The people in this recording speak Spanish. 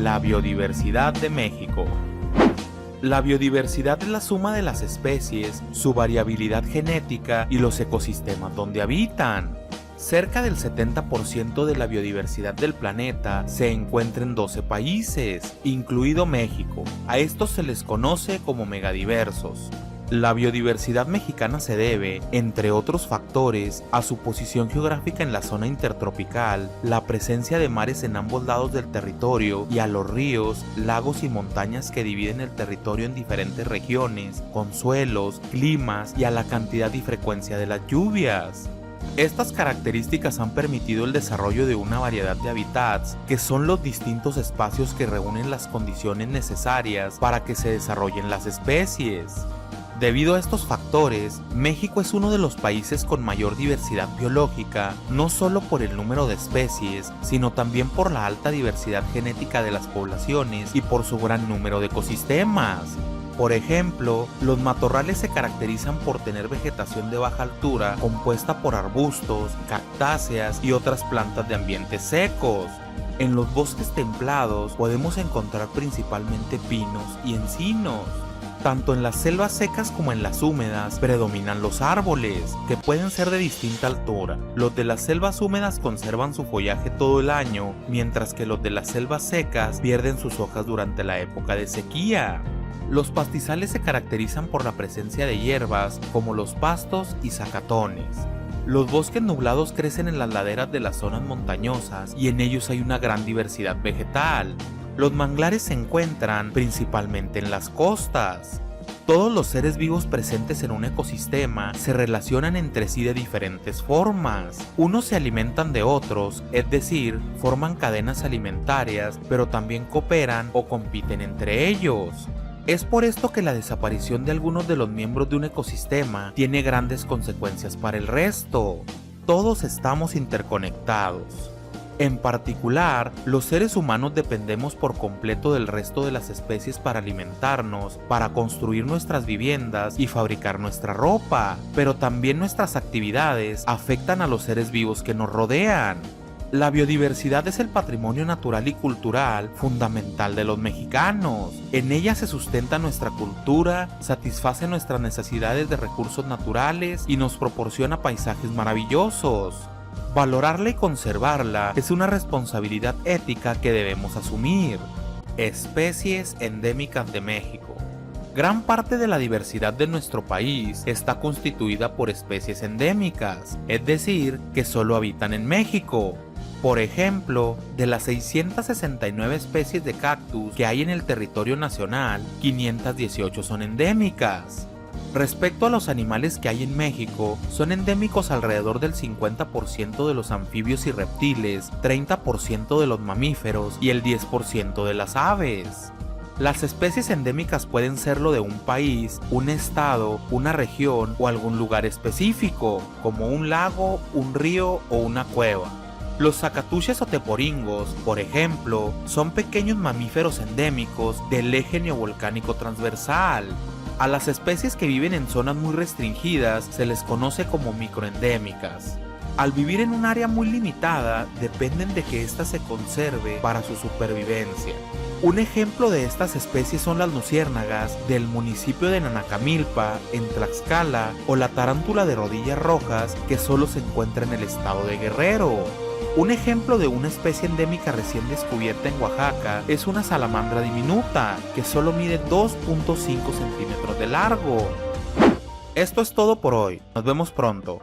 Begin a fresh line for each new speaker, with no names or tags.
La biodiversidad de México. La biodiversidad es la suma de las especies, su variabilidad genética y los ecosistemas donde habitan. Cerca del 70% de la biodiversidad del planeta se encuentra en 12 países, incluido México. A estos se les conoce como megadiversos. La biodiversidad mexicana se debe, entre otros factores, a su posición geográfica en la zona intertropical, la presencia de mares en ambos lados del territorio y a los ríos, lagos y montañas que dividen el territorio en diferentes regiones, con suelos, climas y a la cantidad y frecuencia de las lluvias. Estas características han permitido el desarrollo de una variedad de hábitats, que son los distintos espacios que reúnen las condiciones necesarias para que se desarrollen las especies. Debido a estos factores, México es uno de los países con mayor diversidad biológica, no solo por el número de especies, sino también por la alta diversidad genética de las poblaciones y por su gran número de ecosistemas. Por ejemplo, los matorrales se caracterizan por tener vegetación de baja altura compuesta por arbustos, cactáceas y otras plantas de ambientes secos. En los bosques templados podemos encontrar principalmente pinos y encinos. Tanto en las selvas secas como en las húmedas predominan los árboles, que pueden ser de distinta altura. Los de las selvas húmedas conservan su follaje todo el año, mientras que los de las selvas secas pierden sus hojas durante la época de sequía. Los pastizales se caracterizan por la presencia de hierbas como los pastos y zacatones. Los bosques nublados crecen en las laderas de las zonas montañosas y en ellos hay una gran diversidad vegetal. Los manglares se encuentran principalmente en las costas. Todos los seres vivos presentes en un ecosistema se relacionan entre sí de diferentes formas. Unos se alimentan de otros, es decir, forman cadenas alimentarias, pero también cooperan o compiten entre ellos. Es por esto que la desaparición de algunos de los miembros de un ecosistema tiene grandes consecuencias para el resto. Todos estamos interconectados. En particular, los seres humanos dependemos por completo del resto de las especies para alimentarnos, para construir nuestras viviendas y fabricar nuestra ropa, pero también nuestras actividades afectan a los seres vivos que nos rodean. La biodiversidad es el patrimonio natural y cultural fundamental de los mexicanos. En ella se sustenta nuestra cultura, satisface nuestras necesidades de recursos naturales y nos proporciona paisajes maravillosos. Valorarla y conservarla es una responsabilidad ética que debemos asumir. Especies endémicas de México. Gran parte de la diversidad de nuestro país está constituida por especies endémicas, es decir, que solo habitan en México. Por ejemplo, de las 669 especies de cactus que hay en el territorio nacional, 518 son endémicas. Respecto a los animales que hay en México, son endémicos alrededor del 50% de los anfibios y reptiles, 30% de los mamíferos y el 10% de las aves. Las especies endémicas pueden serlo de un país, un estado, una región o algún lugar específico, como un lago, un río o una cueva. Los zacatuches o teporingos, por ejemplo, son pequeños mamíferos endémicos del eje neovolcánico transversal. A las especies que viven en zonas muy restringidas se les conoce como microendémicas. Al vivir en un área muy limitada, dependen de que ésta se conserve para su supervivencia. Un ejemplo de estas especies son las luciérnagas del municipio de Nanacamilpa, en Tlaxcala, o la tarántula de rodillas rojas que solo se encuentra en el estado de Guerrero. Un ejemplo de una especie endémica recién descubierta en Oaxaca es una salamandra diminuta, que solo mide 2.5 centímetros de largo. Esto es todo por hoy, nos vemos pronto.